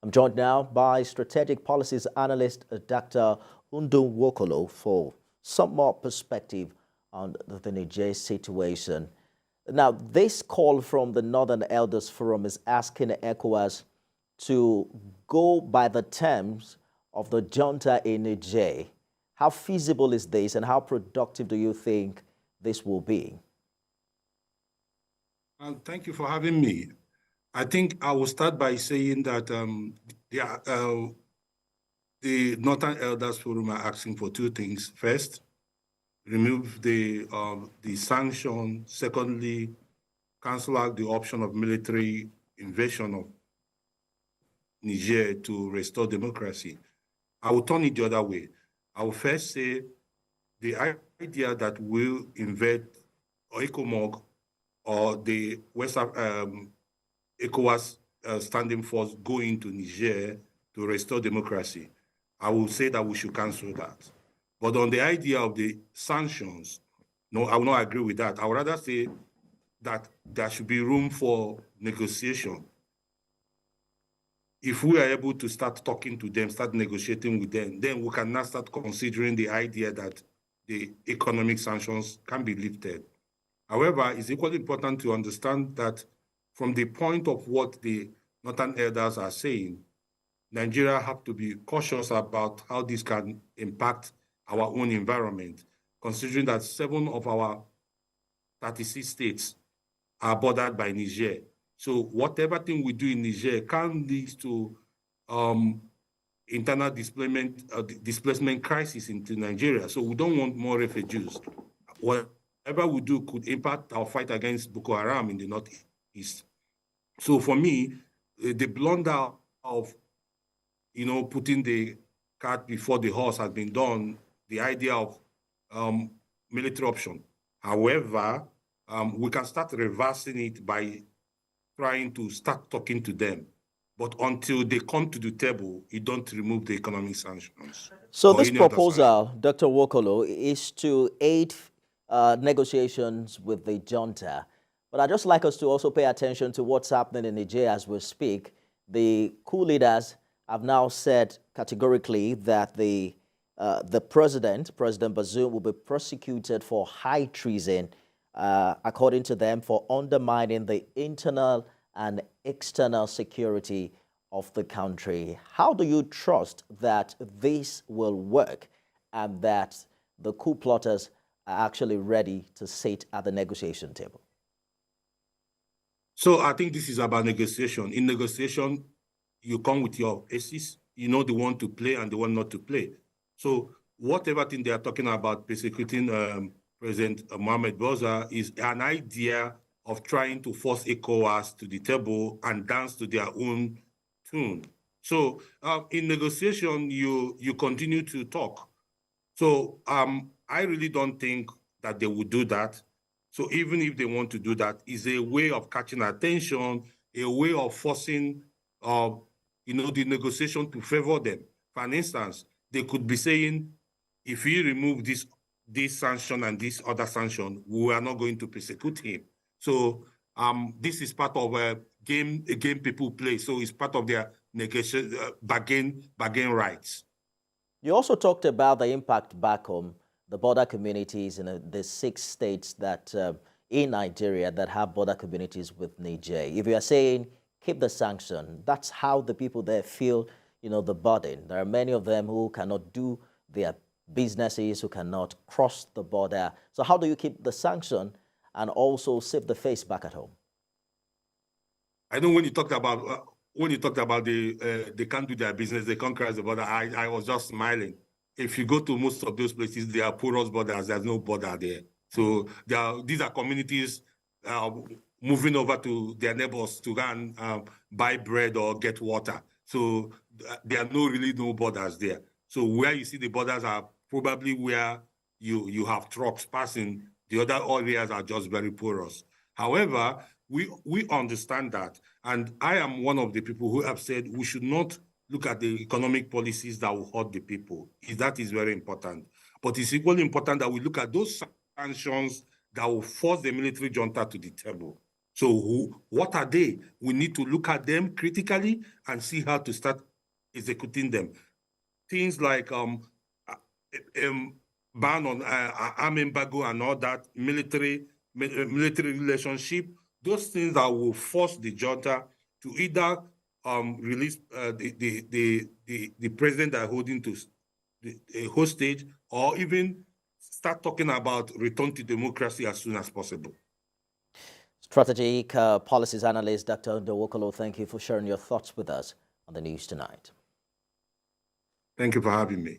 I'm joined now by strategic policies analyst Dr. Ndubuisi Nwokolo for some more perspective on the Niger situation. Now, this call from the Northern Elders Forum is asking ECOWAS to go by the terms of the junta in Niger. How feasible is this, and how productive do you think this will be? Thank you for having me. I think I will start by saying that the Northern Elders Forum are asking for two things. First, remove the sanction. Secondly, cancel out the option of military invasion of Niger to restore democracy. I will turn it the other way. I will first say the idea that we'll invade ECOMOG or the West ECOWAS standing force go into Niger to restore democracy, I will say that we should cancel that. But on the idea of the sanctions, no, I will not agree with that. I would rather say that there should be room for negotiation. If we are able to start talking to them, start negotiating with them, then we can now start considering the idea that the economic sanctions can be lifted. However, it's equally important to understand that from the point of what the Northern Elders are saying, Nigeria have to be cautious about how this can impact our own environment, considering that 7 of our 36 states are bordered by Niger. So whatever thing we do in Niger can lead to internal displacement crisis into Nigeria. So we don't want more refugees. Whatever we do could impact our fight against Boko Haram in the Northeast. So for me, the blunder of putting the cart before the horse has been done, the idea of military option. However, we can start reversing it by trying to start talking to them. But until they come to the table, you don't remove the economic sanctions. So this proposal, Dr. Nwokolo, is to aid negotiations with the junta. But I'd just like us to also pay attention to what's happening in Niger as we speak. The coup leaders have now said categorically that the President Bazoum, will be prosecuted for high treason, according to them, for undermining the internal and external security of the country. How do you trust that this will work and that the coup plotters are actually ready to sit at the negotiation table? So I think this is about negotiation. In negotiation, you come with your aces, you know the one to play and the one not to play. So whatever thing they are talking about persecuting President Mohamed Bouazizi is an idea of trying to force ECOWAS to the table and dance to their own tune. So in negotiation, you continue to talk. So I really don't think that they would do that. So even if they want to do that, it's a way of catching attention, a way of forcing the negotiation to favor them. For instance, they could be saying, if we remove this sanction and this other sanction, we are not going to persecute him. So this is part of a game people play. So it's part of their negotiation bargain rights. You also talked about the impact back home, the border communities in the 6 states that in Nigeria that have border communities with Niger. If you are saying keep the sanction, that's how the people there feel, the burden. There are many of them who cannot do their businesses, who cannot cross the border. So how do you keep the sanction and also save the face back at home? I know when you talked about they can't do their business, they can't cross the border, I was just smiling. If you go to most of those places, they are porous borders. There's no border there. So these are communities moving over to their neighbors to go and buy bread or get water. So there are no borders there. So where you see the borders are probably where you have trucks passing. The other areas are just very porous. However, we understand that. And I am one of the people who have said we should not look at the economic policies that will hurt the people. That is very important. But it's equally important that we look at those sanctions that will force the military junta to the table. So what are they? We need to look at them critically and see how to start executing them. Things like ban on arm embargo and all that, military relationship, those things that will force the junta to either release the president that are holding to the hostage, or even start talking about return to democracy as soon as possible. Strategic policies analyst Dr. Nwokolo, thank you for sharing your thoughts with us on the news tonight. Thank you for having me.